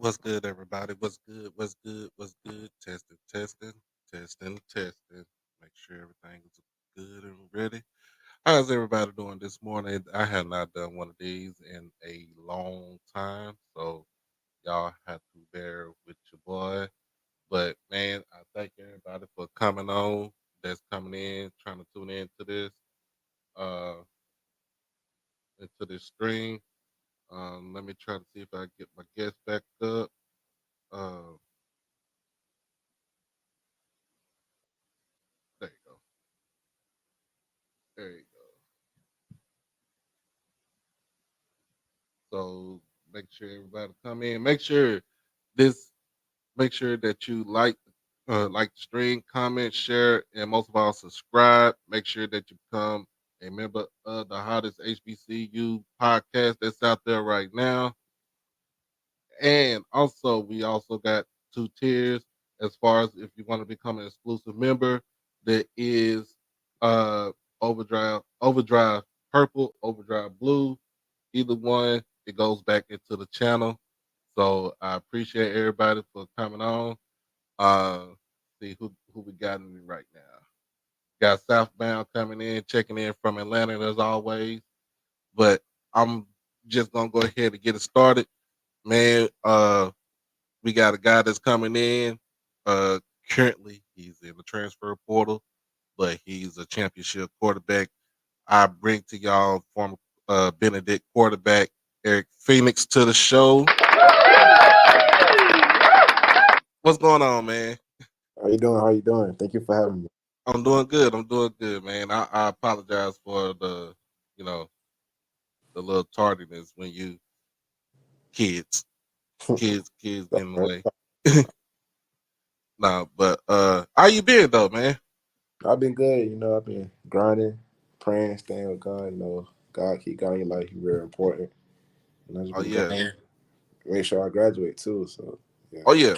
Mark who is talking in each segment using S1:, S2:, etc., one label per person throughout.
S1: What's good, everybody? What's good? What's good? What's good? Testing, testing, testing, testing. Make sure everything is good and ready. How's everybody doing this morning? I have not done one of these in a long time, so y'all have to bear with your boy. But man, I thank everybody for coming on. That's coming in, trying to tune into uh, stream. Let me try to see if I get my guest back up. Uh, there you go. There you go. So make sure everybody come in. This. Make sure that you like the stream, comment, share, and most of all subscribe. Make sure that you become a member of the hottest HBCU podcast that's out there right now. And also, we also got two tiers as far as if you want to become an exclusive member. There is uh Overdrive Purple, Overdrive Blue. Either one, it goes back into the channel. So I appreciate everybody for coming on. Uh see who we got in right now. Got Southbound coming in, checking in from Atlanta as always. But I'm just gonna go ahead and get it started. Man, we got a guy that's coming in. Uh, Currently, he's in the transfer portal, but he's a championship quarterback. I bring to y'all former Benedict quarterback Eric Phoenix to the show. What's going on, man?
S2: How you doing? How you doing? Thank you for having me.
S1: I'm doing good. I'm doing good, man. I apologize for you know, the little tardiness when you kids, kids
S2: That's
S1: getting
S2: right.
S1: away. Nah, but how you been though, man?
S2: I've been good. I've been grinding, praying, staying with God. God keep God in your life. He's very important. And I just
S1: Oh
S2: been
S1: yeah,
S2: grinding. Make sure I graduate too. So yeah,
S1: oh yeah,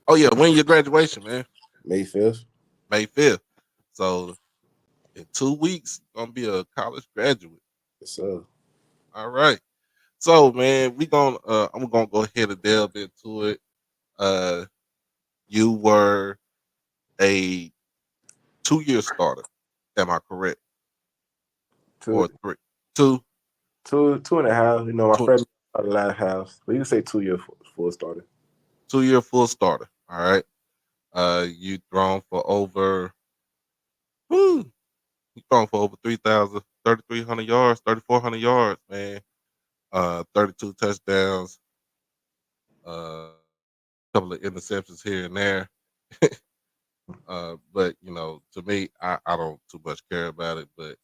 S1: oh yeah. When your graduation, man?
S2: May 5th.
S1: May 5th. So in 2 weeks, gonna be a college graduate.
S2: Yes, sir.
S1: All right. So man, I'm gonna go ahead and delve into it. Uh, you were a 2 year starter. Am I correct?
S2: Two,
S1: Or three? Two?
S2: two and a half. My
S1: Two,
S2: freshman started last half. But you can say 2 year full starter.
S1: 2 year full starter. All right. You thrown for over whew, you thrown for over 3,300 yards, 3,400 yards, man. 32 touchdowns, couple of interceptions here and there. But to me, I don't too much care about it, but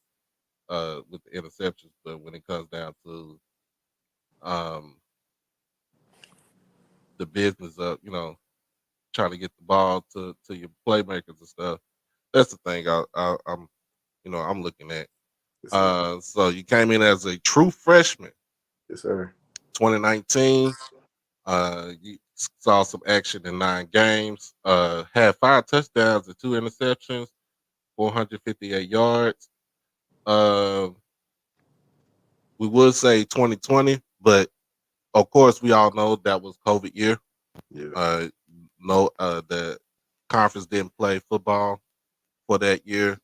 S1: with the interceptions, but when it comes down to um the business of, trying to get the ball to your playmakers and stuff, that's the thing I'm looking at.
S2: Yes, sir.
S1: So you came in as a true freshman,
S2: Yes, sir.
S1: 2019. You saw some action in 9 games. Had 5 touchdowns and 2 interceptions, 458 yards. Uh, we would say 2020, but of course we all know that was COVID year.
S2: Yeah.
S1: Uh, no, the conference didn't play football for that year.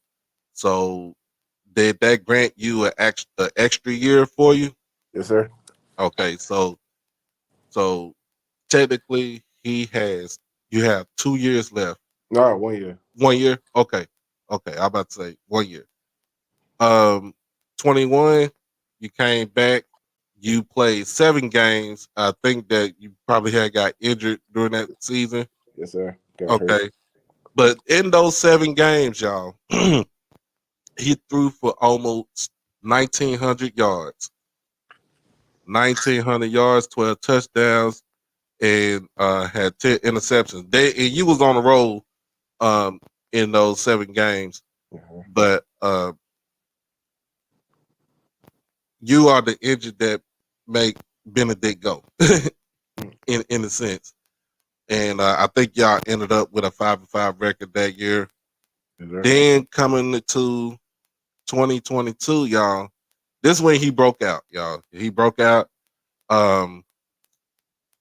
S1: So did that grant you an extra year for you?
S2: Yes, sir.
S1: Okay, so technically you have 2 years left.
S2: No, 1 year.
S1: 1 year? Okay. Okay. I'm about to say 1 year. 21, you came back. You played 7 games. I think that you probably had got injured during that season.
S2: Yes, sir. Got hurt.
S1: Okay. But in those 7 games, y'all, he threw for almost 1,900 yards. 1,900 yards, 12 touchdowns, and had 10 interceptions. And you was on the roll um, in those 7 games,
S2: Mhm.
S1: but you are the engine that make Benedict go in a sense. And I think y'all ended up with a 5-5 record that year.
S2: Yes, sir.
S1: Then coming into 2022, y'all, this is when he broke out, y'all. He broke out. Um,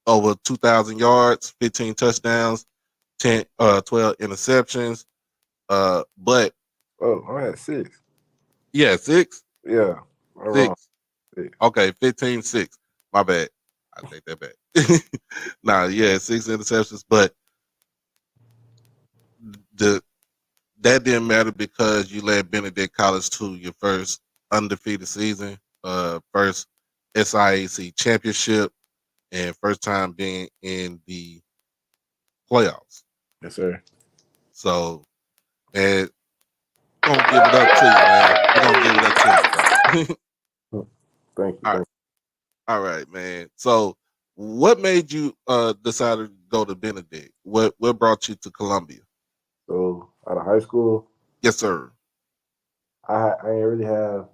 S1: over 2,000 yards, 15 touchdowns, 12 interceptions. But
S2: Oh, I had six.
S1: yeah, six,
S2: Yeah, I'm wrong.
S1: six.
S2: Six.
S1: Okay, 15, 6. My bad. I take that back. Nah, yeah, six interceptions, but the that didn't matter because you led Benedict College to your first undefeated season, first SIAC championship, and first time being in the playoffs.
S2: Yes, sir.
S1: So, man, we're gonna give it up to you, man. We're gonna give it up to you, bro.
S2: Thank you,
S1: All right,
S2: thank you.
S1: all right, man. So, what made you decide to go to Benedict? What brought you to Columbia?
S2: So out of high school,
S1: Yes, sir.
S2: I ain't really have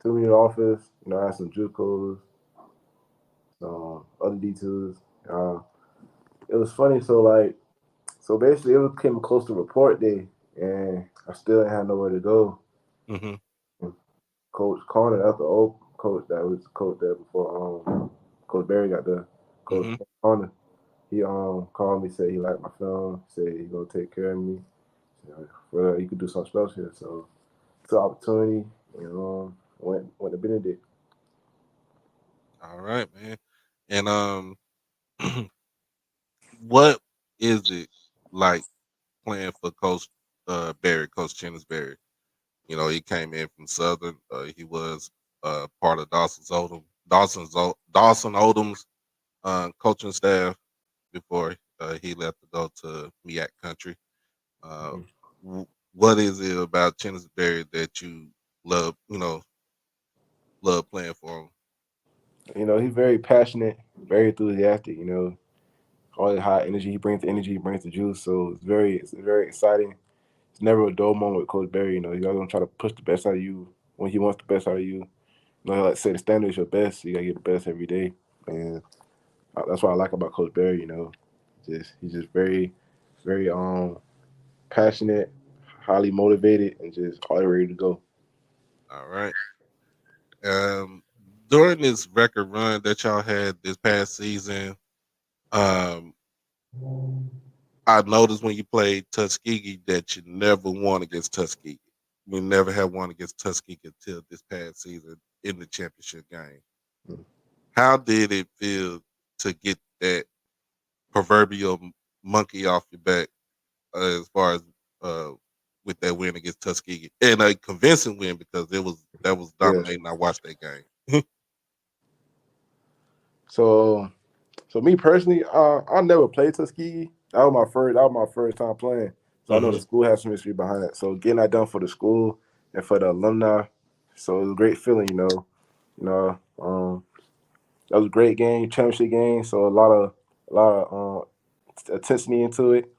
S2: too many offers. You know, I had some JUCOs, some other D2s. Uh, it was funny. So basically, it came close to report day, and I still didn't have nowhere to go.
S1: Mm-hmm.
S2: And Coach Corner, that's the old coach that was coach there before Coach Barry got there. Coach
S1: Mm-hmm.
S2: Corner, he called me, said he liked my film, said he gonna take care of me. Well, he could do something special here. So it's an opportunity, and went to Benedict.
S1: All right, man. And what is it like playing for Coach Barry, Coach Chennis Barry? You know, he came in from Southern. He was part of Dawson Odom's coaching staff before he left to go to Miak Country. Uh,
S2: Mhm.
S1: what is it about Chennis Barry that you love? You know, love playing for him.
S2: You know, he's very passionate, very enthusiastic. You know, all the high energy he energy, he brings the juice. So it's very exciting. It's never a dull moment with Coach Barry. You know, he's always gonna try to push the best out of you when he wants the best out of you. You know, like say the standard is your best. So you gotta get the best every day, and that's what I like about Coach Barry. You know, just he's just very passionate, highly motivated, and just all ready to go.
S1: All right. Um, During this record run that y'all had this past season, um, I noticed when you played Tuskegee that you never won against Tuskegee. We never had won against Tuskegee until this past season in the championship game. How did it feel to get that proverbial monkey off your back as far as uh, with that win against Tuskegee and a convincing win because it was that was
S2: Yeah.
S1: dominating. I watched that game.
S2: So So me personally, I never played Tuskegee. That was my first time playing. So I know the
S1: Hmm.
S2: school has some history behind it. So getting that done for the school and for the alumni, so it was a great feeling. You know, that was a great game, championship game. So a lot of intensity into it.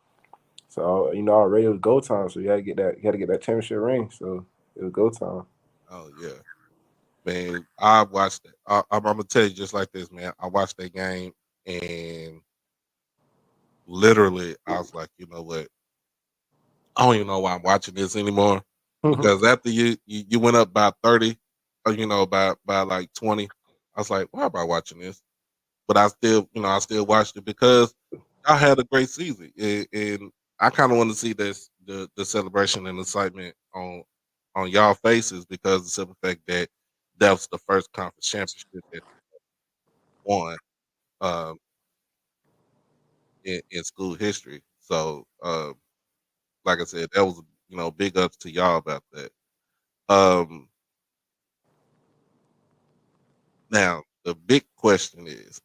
S2: So already it was go time. So you got to get that championship ring. So it was go time.
S1: Oh yeah, man. I watched it. I'm gonna tell you just like this, man. I watched that game and literally I was like, you know what? I don't even know why I'm watching this anymore because after you went up by 30, or by like 20, I was like, why am I watching this? But I still watched it because I had a great season, and I kind of want to see the celebration and excitement on y'all faces because of the simple fact that that was the first conference championship that won um, in school history. So, like I said, that was big ups to y'all about that. Um, Now the big question is,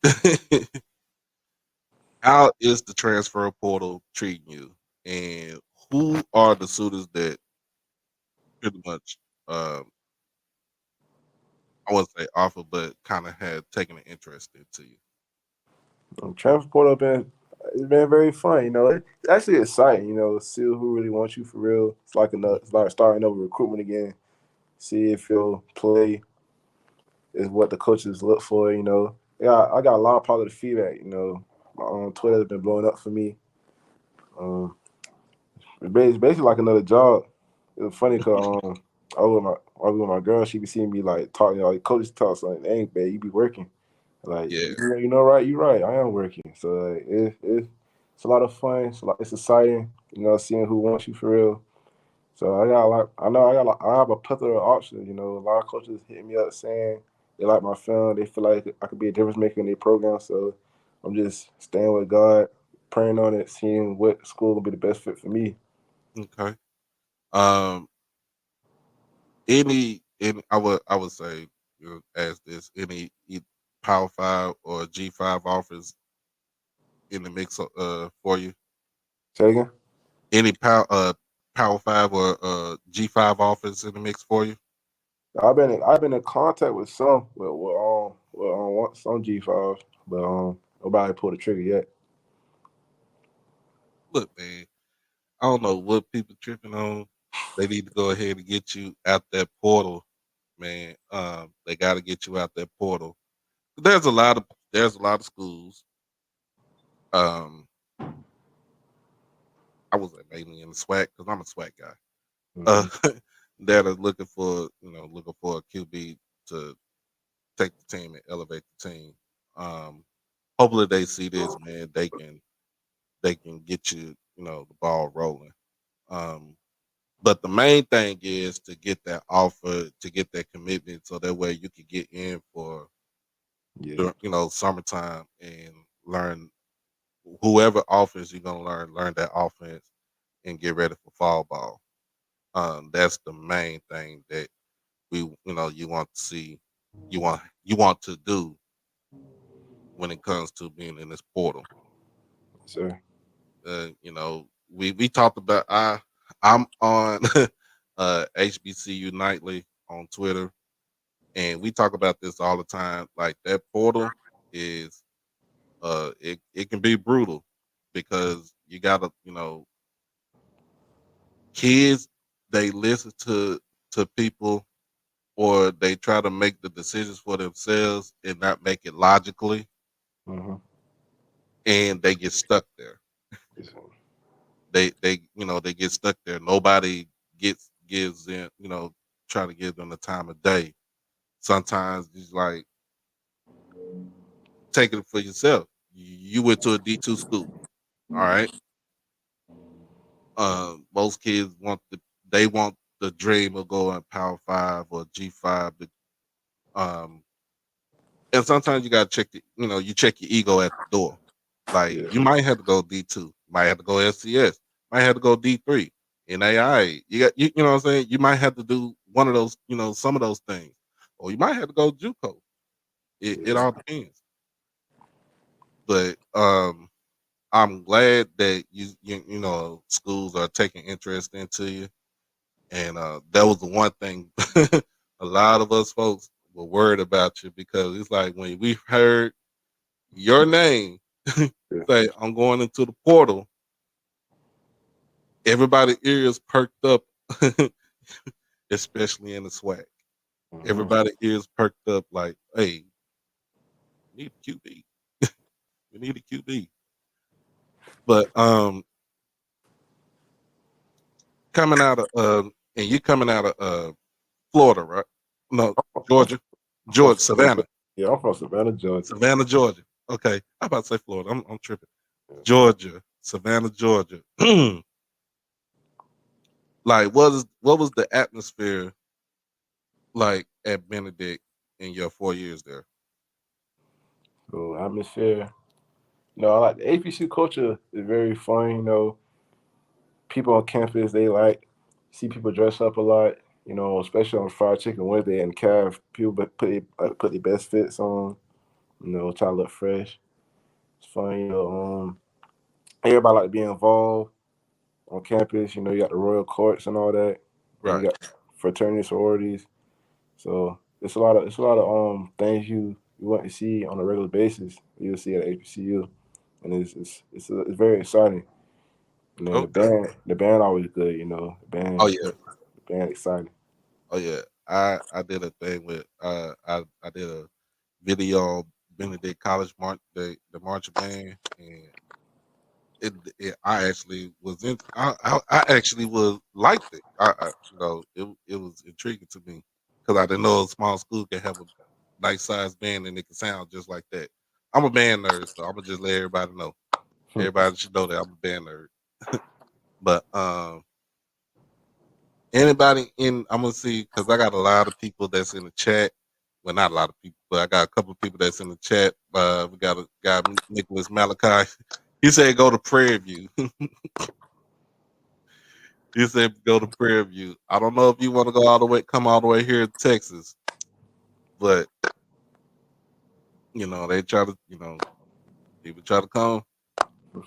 S1: how is the transfer portal treating you, and who are the suitors that pretty much, um, I wouldn't say offer, but kind of had taken an interest into you?
S2: Transport up been it's been very fun. It's actually exciting. See who really wants you for real. It's like starting over recruitment again. See if your play is what the coaches look for. Yeah, I got a lot of positive feedback. On Twitter has been blowing up for me. Um, it's basically like another job. It was funny because I was with my girl. She be seeing me like talking. Like coaches talk, like, "Dang, babe, you be working." Like
S1: Yeah.
S2: right, you're right. I am working, so like it's a lot of fun. It's exciting, seeing who wants you for real. So I got a lot. I know I have a plethora of options. A lot of coaches hit me up saying they like my film. They feel like I could be a difference maker in their program. So I'm just staying with God, praying on it, seeing what school will be the best fit for me.
S1: Okay. Um. Any I would say ask this Power Five or G5 offers in the mix for you.
S2: Say it again.
S1: Any Power Five or G5 offers in the mix for you.
S2: I've been in contact with some some G5s, but nobody pulled the trigger yet.
S1: Look, man, I don't know what people tripping on. They need to go ahead and get you out that portal, man. They got to get you out that portal. There's a lot of schools. Um, I was mainly in the SWAC because I'm a SWAC guy. Uh,
S2: Hmm.
S1: that are looking for a QB to take the team and elevate the team. Um, hopefully they see this, man. They can get the ball rolling. Um, but the main thing is to get that offer, to get that commitment, so that way you can get in for
S2: Yeah,
S1: summertime and learn whoever offers you're gonna learn that offense and get ready for fall ball. That's the main thing that you want to see, you want to do when it comes to being in this portal.
S2: sir.
S1: We talked about I'm on HBCU Nightly on Twitter, and we talk about this all the time. Like that portal is it can be brutal because you gotta kids, they listen to people, or they try to make the decisions for themselves and not make it logically,
S2: Hmm.
S1: and they get stuck there. They get stuck there. Nobody gives them, try to give them the time of day. Sometimes it's like take it for yourself. You went to a D2 school, all right. Most kids want the dream of going Power Five or G5. Um, and sometimes you gotta you check your ego at the door. Like
S2: Yeah,
S1: you might have to go D2, might have to go SCS, might have to go D3 in AI. You know what I'm saying? You might have to do one of those, some of those things. Or you might have to go JUCO. It
S2: yeah,
S1: all depends. But I'm glad that schools are taking interest into you. And that was the one thing a lot of us folks were worried about you, because it's like when we heard your name
S2: yeah.
S1: say, I'm going into the portal, everybody ears perked up, especially in the swag.
S2: Hmm.
S1: Everybody ears perked up like, hey, we need a QB. We need a QB. But coming out of and you coming out of Florida, right? No,
S2: I'm,
S1: Georgia.
S2: I'm from
S1: Georgia,
S2: Savannah,
S1: Savannah.
S2: yeah, I'm from Savannah, Georgia.
S1: Savannah, Georgia. Okay. I'm about to say Florida. I'm tripping.
S2: Yeah.
S1: Georgia, Savannah, Georgia. Like what was the atmosphere like at Benedict in your 4 years there?
S2: So atmosphere. I like the APC culture is very fun. People on campus they like see people dress up a lot. Especially on Fried Chicken Wednesday and Calf, people put their best fits on. Try to look fresh. It's fun. Everybody like to be involved on campus. You got the royal courts and all that. You
S1: Right.
S2: got fraternity sororities. So it's a lot of things you want to see on a regular basis. You'll see at HBCU, and it's very exciting. And then the
S1: Okay.
S2: band always good.
S1: Oh yeah.
S2: The band exciting.
S1: Oh yeah. I did a thing with I did a video on Benedict College the marching band, and I actually was in I actually was liked it. It was intriguing to me because I didn't know a small school could have nice size band and it can sound just like that. I'm a band nerd, so I'm gonna just let everybody know. Everybody should know that I'm a band nerd. But anybody in, I'm gonna see because I got a lot of people that's in the chat. Well, not a lot of people, but I got a couple of people that's in the chat. We got a guy, Nicholas Malachi. He said go to Prairie View. He said go to Prairie View. I don't know if you want to go all the way, come all the way here to Texas, but they try to, people try to come,
S2: Say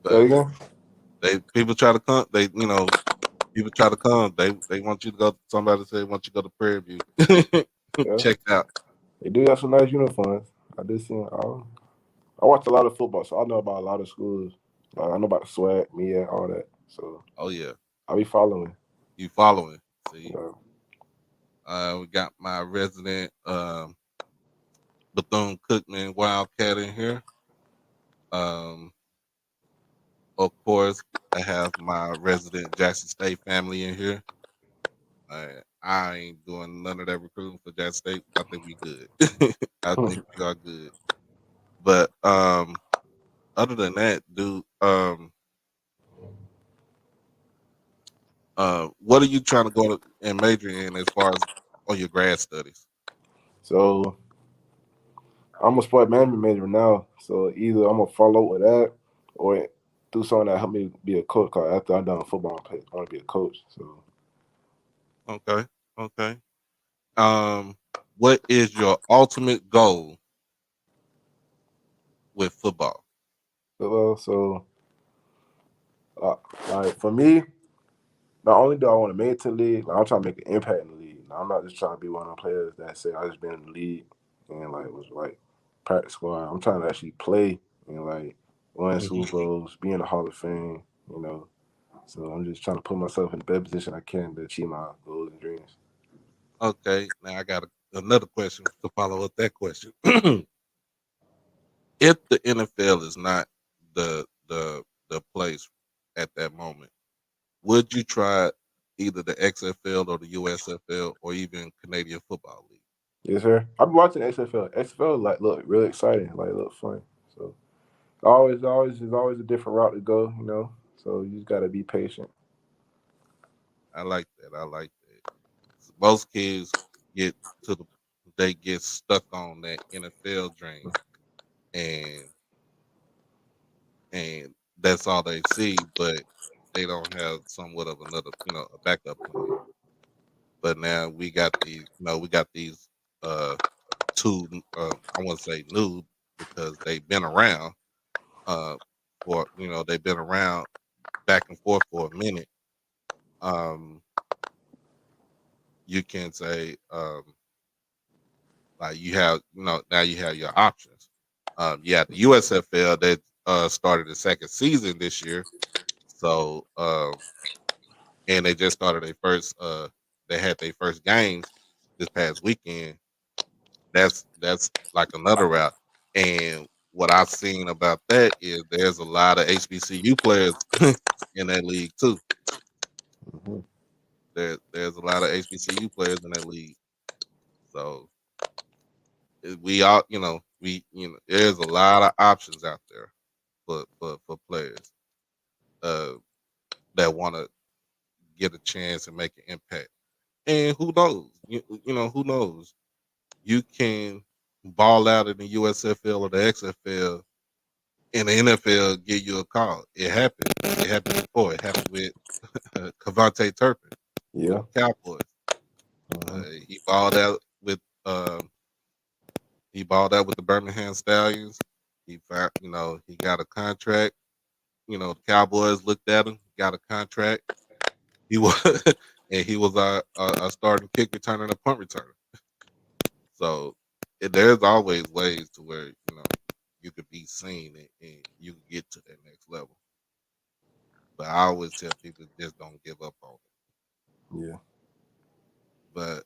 S1: but
S2: it again.
S1: they people try to come. People try to come. They want you to go. Somebody say want you to go to Prairie View.
S2: Yeah,
S1: Check it out.
S2: they do have some nice uniforms. I did see. I watch a lot of football, so I know about a lot of schools. Like, I know about the SWAC, Mia, all that. So
S1: Oh yeah,
S2: I'll be following.
S1: you following? See,
S2: You
S1: we got my resident Bethune Cookman Wildcat in here. Um, of course, I have my resident Jackson State family in here. I ain't doing none of that recruiting for Jackson State. I think we good. I
S2: know.
S1: think we are good. But other than that, dude, what are you trying to go to and major in as far as on your grad studies?
S2: So I'm a sport management major now. So either I'm gonna follow with that or do something that help me be a coach. Cause after I'm done football, I want to be a coach. So
S1: Okay, okay. What is your ultimate goal with football?
S2: so uh, like for me, not only do I want to make it to the league, like, I'm trying to make an impact in the league. Now, I'm not just trying to be one of the players that say I just been in the league and like was like practice squad. I'm trying to actually play and like win
S1: Mhm.
S2: Super Bowls, be in the Hall of Fame. You know, so I'm just trying to put myself in the best position I can to achieve my goals and dreams.
S1: Okay, now I got another question to follow up that question. If the NFL is not the place at that moment, would you try either the XFL or the USFL or even Canadian Football League?
S2: Yes, sir. I've been watching XFL. XFL like look really exciting, like look fun. So there's always a different route to go. You know, so you just gotta be patient.
S1: I like that. I like that. Most kids get to the they get stuck on that NFL dream, and and that's all they see, but they don't have somewhat of another, a backup plan. But now we got these uh two, I want to say new because they've been around uh they've been around back and forth for a minute. Um, you can say like now you have your options. Yeah, the USFL that started the second season this year, so and they just started their first they had their first games this past weekend. That's like another route. And what I've seen about that is there's a lot of HBCU players in that league too.
S2: Hmm.
S1: There's a lot of HBCU players in that league. So we all, there's a lot of options out there for players uh, that want to get a chance and make an impact. And who knows? Who knows? You can ball out in the USFL or the XFL, and the NFL give you a call. It happened. It happened before. It happened with Cavante Turpin with
S2: Yeah.
S1: the Cowboys.
S2: Hmm.
S1: He balled out with the Birmingham Stallions. He found, he got a contract. The Cowboys looked at him, got a contract. He was and he was a starting kick returner and a punt returner. So there's always ways to where you could be seen and you can get to that next level. But I always tell people just don't give up on it.
S2: Yeah.
S1: But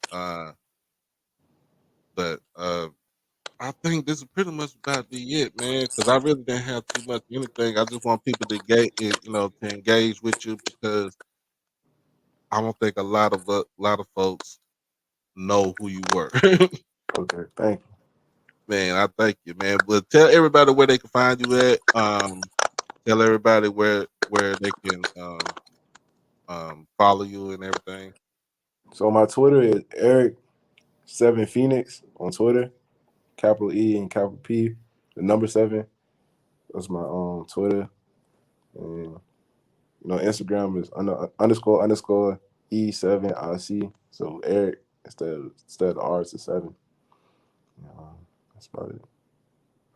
S1: I think this is pretty much about be it, man. Because I really didn't have too much anything. I just want people to to engage with you because I don't think a lot of folks know who you were.
S2: Okay, thank you.
S1: Man, I thank you, man. But tell everybody where they can find you at. Tell everybody where they can follow you and everything.
S2: So my Twitter is Eric7Phoenix on Twitter, capital E and capital P, the number seven. That's my Twitter, and Instagram is underscore E7IC. So Eric instead of the R, it's a seven. Um, that's about it.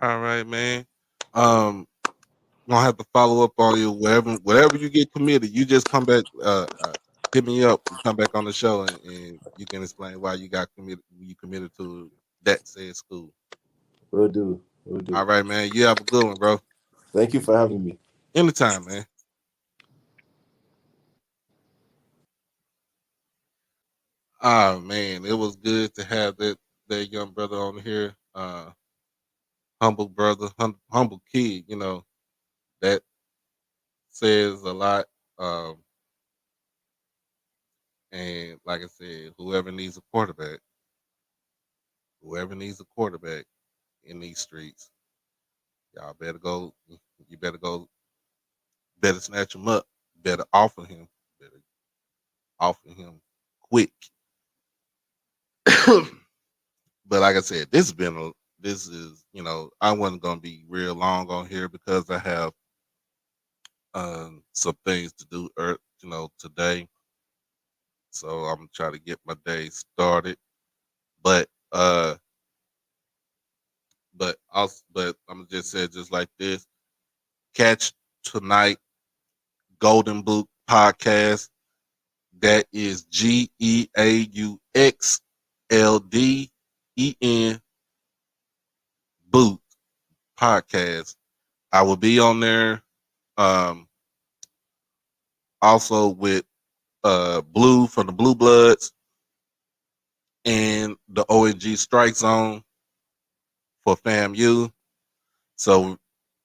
S1: All right, man. Um, gonna have to follow up on you wherever you get committed. You just come back, hit me up. You come back on the show and you can explain why you got committed. You committed to that said school.
S2: Will do. Will
S1: All
S2: do.
S1: right, man. You have a good one, bro.
S2: Thank you for having me.
S1: Anytime, man. Ah, man, it was good to have that young brother on here. Humble brother, humble kid. That says a lot. Um, and like I said, whoever needs a quarterback in these streets, y'all better go. You better snatch him up. Better offer him. Better offer him quick. But like I said, this is I wasn't gonna be real long on here because I have some things to do today. So I'm gonna try to get my day started. But I'm gonna just say it just like this. Catch tonight Golden Boot podcast. That is GEAUXLDEN Boot podcast. I will be on there um also with Blue from the Blue Bloods and the ONG Strike Zone for FAMU. So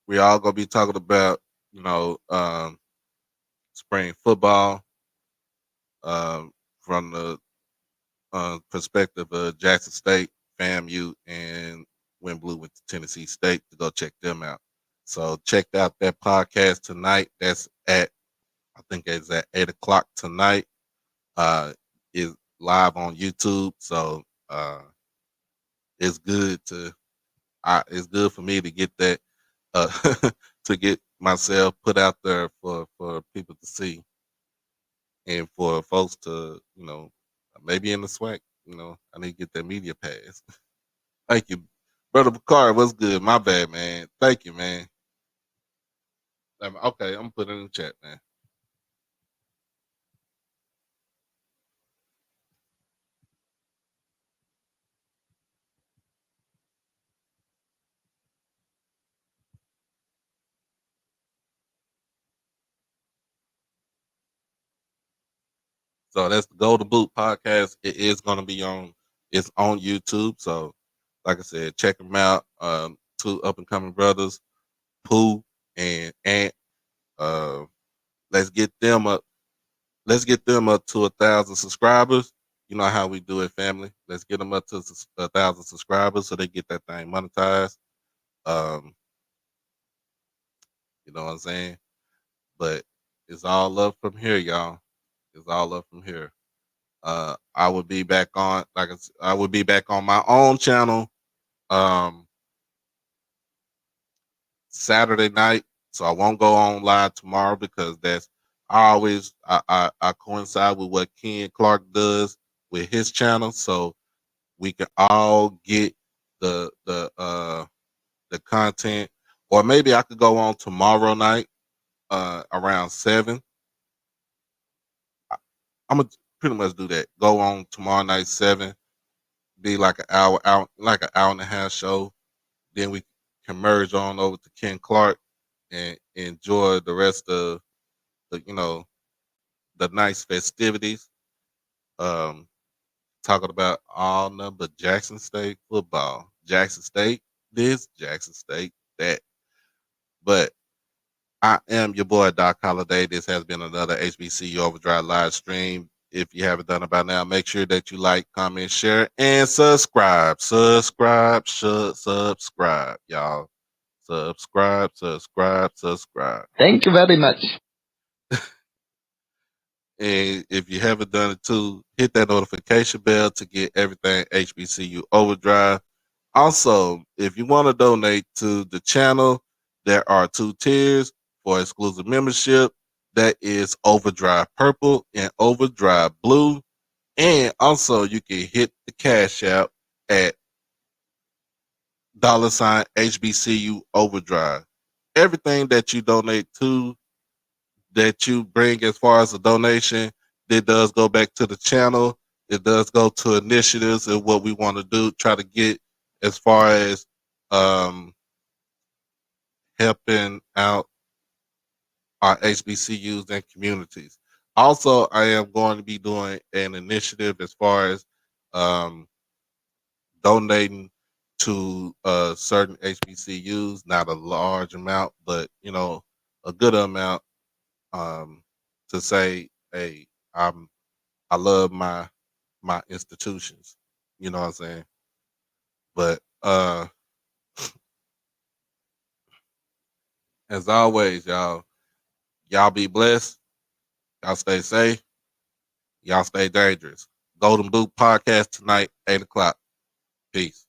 S1: we all gonna be talking about, spring football, from the perspective of Jackson State, FAMU, and when Blue went to Tennessee State to go check them out. So check out that podcast tonight. That's I think it's at 8 o'clock tonight. Is live on YouTube. So it's good it's good for me to get that uh to get myself put out there for people to see and for folks to, maybe in the swag, I need to get that media pass. Thank you. Brother Bakari, what's good? My bad, man. Thank you, man. Okay, I'm putting it in the chat, man. So that's the Golden Boot podcast. It is going to be it's on YouTube. So, like I said, check them out. Two up and coming brothers, Pooh and Ant. Uh, let's get them up. Let's get them up to 1,000 subscribers. You know how we do it, family. Let's get them up to 1,000 subscribers so they get that thing monetized. Um, you know what I'm saying? But it's all up from here, y'all. It's all up from here. I will be back on, I will be back on my own channel um Saturday night. So I won't go on live tomorrow because I coincide with what Ken Clark does with his channel. So we can all get the content. Or maybe I could go on tomorrow night around 7. I'm gonna pretty much do that. Go on tomorrow night 7, be like an hour out, like an hour and a half show. Then we can merge on over to Ken Clark and enjoy the rest of the nice festivities. Um, Talking about all number Jackson State football. Jackson State this, Jackson State that. But I am your boy Doc Holliday. This has been another HBCU Overdrive live stream. if you haven't done it by now, make sure that you like, comment, share, and subscribe. Subscribe, y'all. Subscribe.
S3: Thank you very much.
S1: And if you haven't done it too, hit that notification bell to get everything HBCU Overdrive. Also, if you want to donate to the channel, there are two tiers for exclusive membership. That is Overdrive Purple and Overdrive Blue. And also, you can hit the Cash App at $ HBCU Overdrive. Everything that you donate to, that you bring as far as a donation, it does go back to the channel. It does go to initiatives and what we want to do, try to get as far as um, helping out our HBCUs and communities. Also, I am going to be doing an initiative as far as um, donating to certain HBCUs, not a large amount, but a good amount, um, to say, hey, I love my institutions. You know what I'm saying? But as always, y'all be blessed. Y'all stay safe. Y'all stay dangerous. Golden Boot podcast tonight, 8 o'clock. Peace.